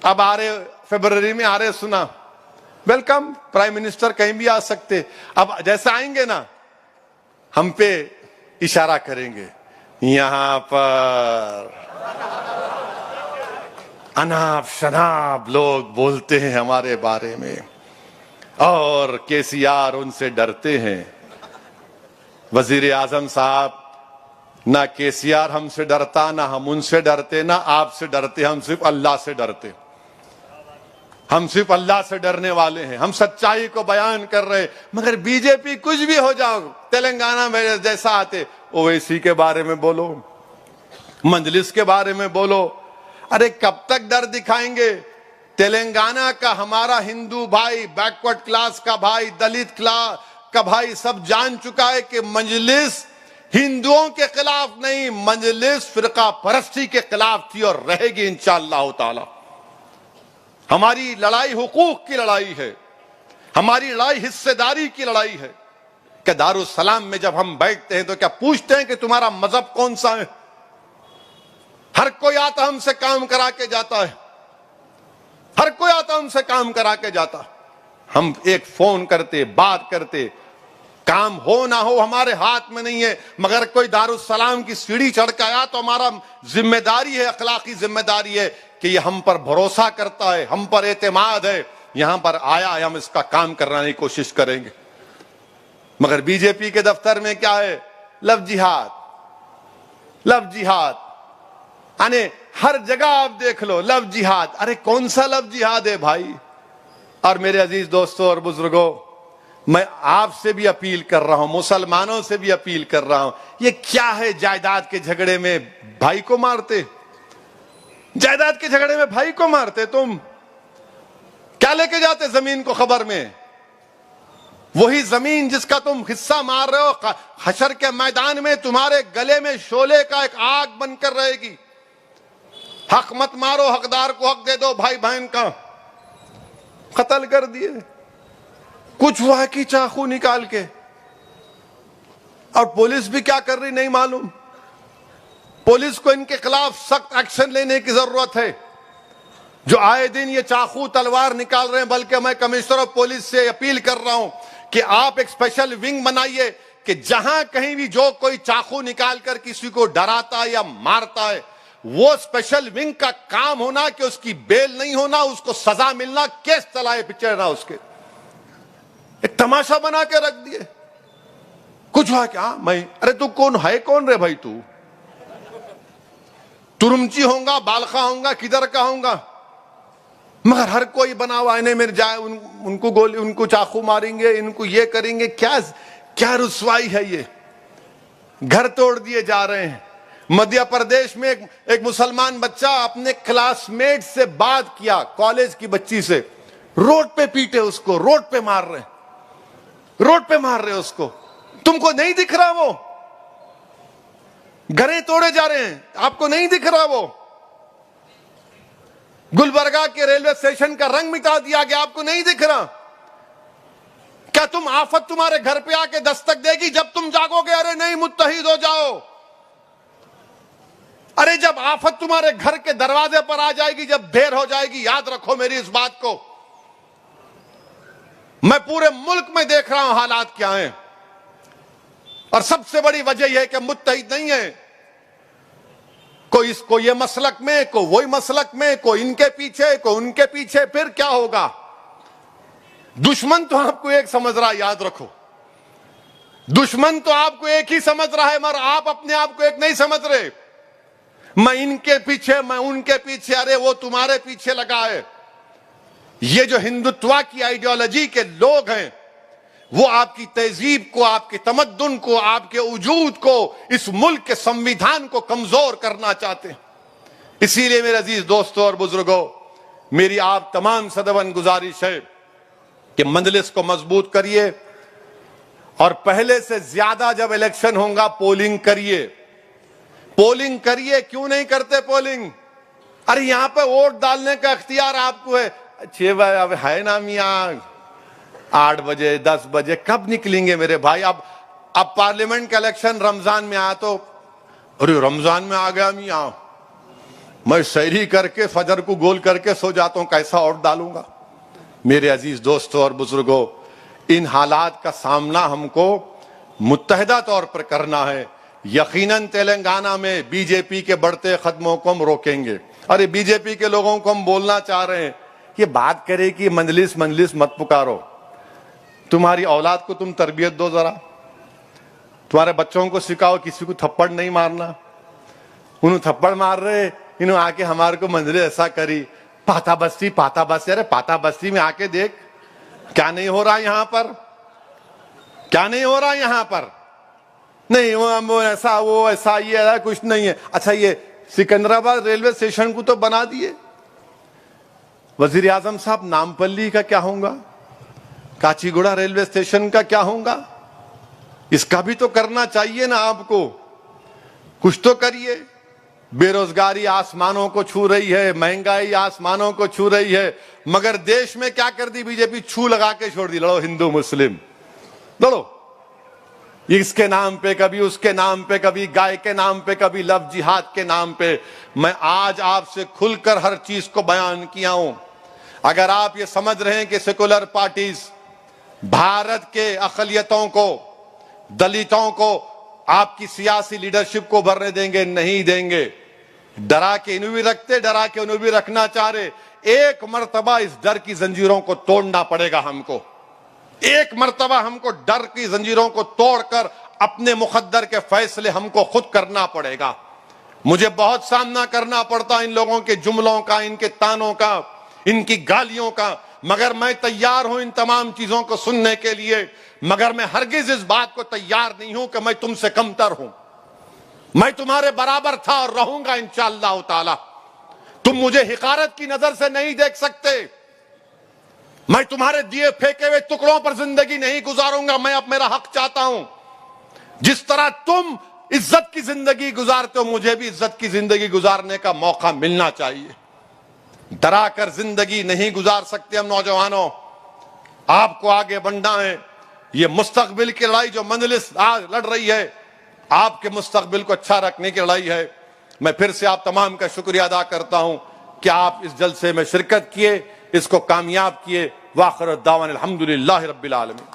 अब आ रहे फरवरी में आ रहे, सुना, वेलकम, प्राइम मिनिस्टर कहीं भी आ सकते। अब जैसे आएंगे ना, हम पे इशारा करेंगे, यहां पर अनाप शनाप लोग बोलते हैं हमारे बारे में, और केसीआर उनसे डरते हैं। वजीर आजम साहब, ना केसीआर हमसे डरता, ना हम उनसे डरते, ना आपसे डरते, हम सिर्फ अल्लाह से डरते। हम सिर्फ अल्लाह से डरने वाले हैं, हम सच्चाई को बयान कर रहे। मगर बीजेपी कुछ भी हो जाओ, तेलंगाना में जैसा आते ओवैसी के बारे में बोलो, मजलिस के बारे में बोलो। अरे कब तक डर दिखाएंगे? तेलंगाना का हमारा हिंदू भाई, बैकवर्ड क्लास का भाई, दलित क्लास का भाई सब जान चुका है कि मजलिस हिंदुओं के खिलाफ नहीं, मजलिस फिरका परस्ती के खिलाफ थी और रहेगी इंशाअल्लाह ताला। हमारी लड़ाई हुकूक की लड़ाई है, हमारी लड़ाई हिस्सेदारी की लड़ाई है। कि दारुस्सलाम में जब हम बैठते हैं तो क्या पूछते हैं कि तुम्हारा मजहब कौन सा है? हर कोई आता हमसे काम करा के जाता है, हर कोई आता हमसे काम करा के जाता। हम एक फोन करते, बात करते, काम हो ना हो हमारे हाथ में नहीं है। मगर कोई दारुस्सलाम की सीढ़ी चढ़ के आया तो हमारा जिम्मेदारी है, अखलाकी जिम्मेदारी है कि ये हम पर भरोसा करता है, हम पर एतमाद है, यहां पर आया है, हम इसका काम करने की कोशिश करेंगे। मगर बीजेपी के दफ्तर में क्या है? लव जिहाद, लव जिहाद। यानी हर जगह आप देख लो लव जिहाद। अरे कौन सा लव जिहाद है भाई? और मेरे अजीज दोस्तों और बुजुर्गों, मैं आपसे भी अपील कर रहा हूं, मुसलमानों से भी अपील कर रहा हूं, ये क्या है जायदाद के झगड़े में भाई को मारते? जायदाद के झगड़े में भाई को मारते? तुम क्या लेके जाते जमीन को खबर में? वही जमीन जिसका तुम हिस्सा मार रहे हो, हशर के मैदान में तुम्हारे गले में शोले का एक आग बनकर रहेगी। हक मत मारो, हकदार को हक दे दो। भाई बहन का कत्ल कर दिए, कुछ हुआ कि चाकू निकाल के, और पुलिस भी क्या कर रही नहीं मालूम। पुलिस को इनके खिलाफ सख्त एक्शन लेने की जरूरत है, जो आए दिन ये चाकू तलवार निकाल रहे हैं। बल्कि मैं कमिश्नर ऑफ पुलिस से अपील कर रहा हूं कि आप एक स्पेशल विंग बनाइए कि जहां कहीं भी जो कोई चाकू निकाल कर किसी को डराता है या मारता है, वो स्पेशल विंग का काम होना कि उसकी बेल नहीं होना, उसको सजा मिलना, केस चलाए पिछड़ना उसके। एक तमाशा बना के रख दिए। कुछ हुआ क्या? मैं, अरे तू कौन है? कौन रे भाई? तू तुरुमची होगा, बालखा होगा, किधर का होगा? मगर हर कोई बना हुआ है, नहीं मेरे जाए उनको गोली, उनको चाकू मारेंगे, इनको ये करेंगे। क्या क्या रुसवाई है ये? घर तोड़ दिए जा रहे हैं। मध्य प्रदेश में एक मुसलमान बच्चा अपने क्लासमेट से बात किया, कॉलेज की बच्ची से, रोड पे पीटे उसको, रोड पे मार रहे, रोड पे मार रहे उसको। तुमको नहीं दिख रहा? वो घरें तोड़े जा रहे हैं, आपको नहीं दिख रहा? वो गुलबर्गा के रेलवे स्टेशन का रंग मिटा दिया गया, आपको नहीं दिख रहा? क्या तुम आफत तुम्हारे घर पे आके दस्तक देगी जब तुम जागोगे? अरे नहीं, मुत्तहिद हो जाओ। अरे जब आफत तुम्हारे घर के दरवाजे पर आ जाएगी, जब देर हो जाएगी, याद रखो मेरी इस बात को। मैं पूरे मुल्क में देख रहा हूं हालात क्या हैं, और सबसे बड़ी वजह यह है कि मुत्तहिद नहीं है। कोई इसको ये मसलक में, कोई वही मसलक में, कोई इनके पीछे, कोई उनके पीछे। फिर क्या होगा? दुश्मन तो आपको एक समझ रहा है, याद रखो। दुश्मन तो आपको एक ही समझ रहा है, मगर आप अपने आप को एक नहीं समझ रहे। मैं इनके पीछे, मैं उनके पीछे, अरे वो तुम्हारे पीछे लगा है। ये जो हिंदुत्व की आइडियोलॉजी के लोग हैं, वो आपकी तहजीब को, आपके तमद्दुन को, आपके वजूद को, इस मुल्क के संविधान को कमजोर करना चाहते हैं। इसीलिए मेरे अजीज दोस्तों और बुजुर्गों, मेरी आप तमाम सदवन गुजारिश है कि मजलिस को मजबूत करिए, और पहले से ज्यादा जब इलेक्शन होगा पोलिंग करिए। पोलिंग करिए। क्यों नहीं करते पोलिंग? अरे यहां पे वोट डालने का अख्तियार आपको है। 6 बजे अब है ना मियां, 8 बजे 10 बजे कब निकलेंगे मेरे भाई? अब पार्लियामेंट का इलेक्शन रमजान में आया तो, अरे रमजान में आ गया मियां, मैं शायरी करके फजर को गोल करके सो जाता हूं, कैसा और डालूंगा। मेरे अजीज दोस्तों और बुजुर्गों, इन हालात का सामना हमको मुत्तहिदा तौर पर करना है। यकीनन तेलंगाना में बीजेपी के बढ़ते कदमों को हम रोकेंगे। अरे बीजेपी के लोगों को हम बोलना चाह रहे हैं, ये बात करे कि मंजलिस मंजलिस मत पुकारो। तुम्हारी औलाद को तुम तरबियत दो, जरा तुम्हारे बच्चों को सिखाओ किसी को थप्पड़ नहीं मारना। उन्होंने थप्पड़ मार रहे, इन्होंने आके हमारे को मंजलिस ऐसा करी, पाता बस्ती पाता बस्ती। अरे पाता बस्ती में आके देख क्या नहीं हो रहा यहां पर, क्या नहीं हो रहा यहां पर। नहीं वो ऐसा वो ऐसा ये ऐसा कुछ नहीं है। अच्छा ये सिकंदराबाद रेलवे स्टेशन को तो बना दिए, वजीर आजम साहब नामपल्ली का क्या होगा, काचीगुड़ा रेलवे स्टेशन का क्या होगा, इसका भी तो करना चाहिए ना आपको, कुछ तो करिए। बेरोजगारी आसमानों को छू रही है, महंगाई आसमानों को छू रही है, मगर देश में क्या कर दी बीजेपी, छू लगा के छोड़ दी। लड़ो हिंदू मुस्लिम लड़ो, इसके नाम पे कभी उसके नाम पे, कभी गाय के नाम पे, कभी लव जिहाद के नाम पे। मैं आज आपसे खुलकर हर चीज को बयान किया हूं। अगर आप ये समझ रहे हैं कि सेकुलर पार्टीज भारत के अकलियतों को, दलितों को, आपकी सियासी लीडरशिप को भरने देंगे, नहीं देंगे। डरा के इन्हें भी रखते, डरा के उन्हें भी रखना चाह रहे। एक मर्तबा इस डर की जंजीरों को तोड़ना पड़ेगा हमको। एक मर्तबा हमको डर की जंजीरों को तोड़कर अपने मुकद्दर के फैसले हमको खुद करना पड़ेगा। मुझे बहुत सामना करना पड़ता इन लोगों के जुमलों का, इनके तानों का, इनकी गालियों का, मगर मैं तैयार हूं इन तमाम चीजों को सुनने के लिए। मगर मैं हरगिज इस बात को तैयार नहीं हूं कि मैं तुमसे कमतर हूं। मैं तुम्हारे बराबर था और रहूंगा इंशाअल्लाह ताला। तुम मुझे हिकारत की नजर से नहीं देख सकते। मैं तुम्हारे दिए फेंके हुए टुकड़ों पर जिंदगी नहीं गुजारूंगा। मैं अब मेरा हक चाहता हूं। जिस तरह तुम इज्जत की जिंदगी गुजारते हो, मुझे भी इज्जत की जिंदगी गुजारने का मौका मिलना चाहिए। डरा कर जिंदगी नहीं गुजार सकते हम नौजवानों। आपको आगे बढ़ना है। ये मुस्तकबिल की लड़ाई जो मंजलिस आज लड़ रही है, आपके मुस्तकबिल को अच्छा रखने की लड़ाई है। मैं फिर से आप तमाम का शुक्रिया अदा करता हूं कि आप इस जलसे में शिरकत किए, इसको कामयाब किए। वाखिर दावाना अल्हम्दुलिल्लाहि रब्बिल आलमीन।